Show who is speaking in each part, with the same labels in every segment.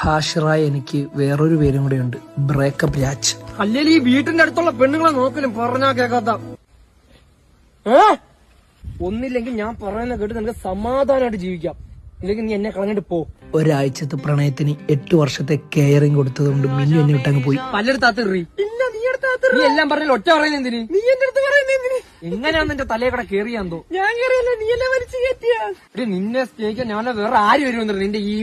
Speaker 1: ഹാഷിറായി എനിക്ക് വേറൊരു പേരും കൂടെ ഉണ്ട്, ബ്രേക്കപ്പ് രാജ്.
Speaker 2: അല്ലെങ്കിൽ ഈ വീട്ടിന്റെ അടുത്തുള്ള പെണ്ണുങ്ങളെ നോക്കലും പറഞ്ഞാ കേക്കാത്ത. ഒന്നില്ലെങ്കിൽ ഞാൻ പറയുന്ന കേട്ട് നിനക്ക് സമാധാനമായിട്ട് ജീവിക്കാം, ഇല്ലെങ്കിൽ നീ എന്നെ കളഞ്ഞിട്ട് പോ.
Speaker 1: ഒരാഴ്ചത്തെ പ്രണയത്തിന് 8 വർഷത്തെ കെയറിങ് കൊടുത്തതുകൊണ്ട് മിന്നു എന്നെ വിട്ടങ്ങ് പോയി.
Speaker 2: പലയിടത്താത്ത് നീ എല്ലാം പറഞ്ഞാൽ ഒറ്റ പറയുന്ന എന്തിന്? നീ എന്റെ അടുത്ത് പറയുന്ന എന്തിന്? എങ്ങനെയാ നിന്റെ തലയെ കൂടെ കേറിയാന്തോ? ഞാൻ കേറിയല്ലോ, നീ എല്ലാം വലിച്ചു കയറ്റിയ. നിന്നെ സ്നേഹിക്കാൻ ഞാനോ വേറെ ആര് വരുമെന്ന് നിന്റെ ഈ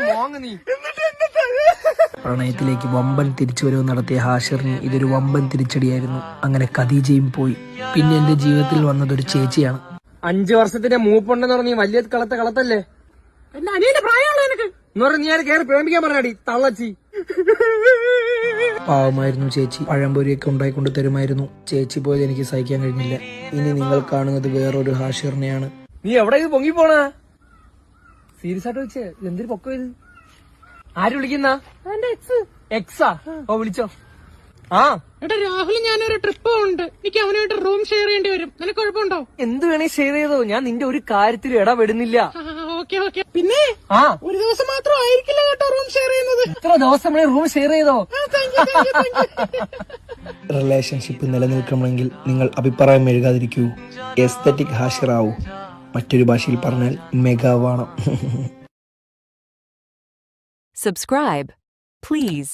Speaker 2: മോങ്ങ് നീ.
Speaker 1: പ്രണയത്തിലേക്ക് വമ്പൻ തിരിച്ചുവരവ് നടത്തിയ ഹാഷിറിന് ഇതൊരു വമ്പൻ തിരിച്ചടിയായിരുന്നു. അങ്ങനെ ഖദീജയും പോയി. പിന്നെ എന്റെ ജീവിതത്തിൽ വന്നതൊരു ചേച്ചിയാണ്.
Speaker 2: 5 വർഷത്തിന്റെ മൂപ്പുണ്ടെന്ന് പറഞ്ഞ നീ വലിയ കളത്തല്ലേ? എന്റെ അനിയന്റെ പ്രായമുള്ള നിനക്ക് എന്ന് പറഞ്ഞ നീ കയറി പ്രേമിക്കാൻ പറഞ്ഞാടി തള്ളച്ചി.
Speaker 1: പാവമായിരുന്നു ചേച്ചി. പഴംപൊരിയൊക്കെ ഉണ്ടായിക്കൊണ്ട് തരുമായിരുന്നു. ചേച്ചി പോയത് എനിക്ക് സഹിക്കാൻ കഴിഞ്ഞില്ല. ഇനി നിങ്ങൾ കാണുന്നത് വേറൊരു ഹാഷിറിനെയാണ്.
Speaker 2: നീ എവിടെ ഇത് പൊങ്ങി പോണ? സീരിയസ് ആയിട്ട് വെച്ചേ, എന്തൊരു പൊക്കം ഇത്? ആര് വിളിക്കുന്ന? എക്സാ? ഓ വിളിച്ചോ. ആ
Speaker 3: എടാ രാഹുൽ, ഞാനൊരു ട്രിപ്പ് ഉണ്ട്, എനിക്ക് അവനായിട്ട് റൂം ഷെയർ ചെയ്യേണ്ടി വരും. നിനക്ക് കുഴപ്പമുണ്ടോ?
Speaker 2: എന്ത് വേണേ ഷെയർ ചെയ്തോ, ഞാൻ നിന്റെ ഒരു കാര്യത്തിലും ഇടപെടുന്നില്ല.
Speaker 3: Okay okay. പിന്നെ ഒരു ദിവസം മാത്രം ആയിരിക്കില്ല കേട്ടോ റൂം ഷെയർ ചെയ്യുന്നത്.
Speaker 2: ഇത്ര ദിവസം റൂം ഷെയർ ചെയ്തോ?
Speaker 1: റിലേഷൻഷിപ്പ് നിലനിൽക്കണമെങ്കിൽ നിങ്ങൾ അഭിപ്രായം എഴുതാതിരിക്കൂ, എസ്തറ്റിക് ഹാഷിറാവൂ. മറ്റൊരു ഭാഷയിൽ പറഞ്ഞാൽ മെഗാവാണം.
Speaker 4: Subscribe, please.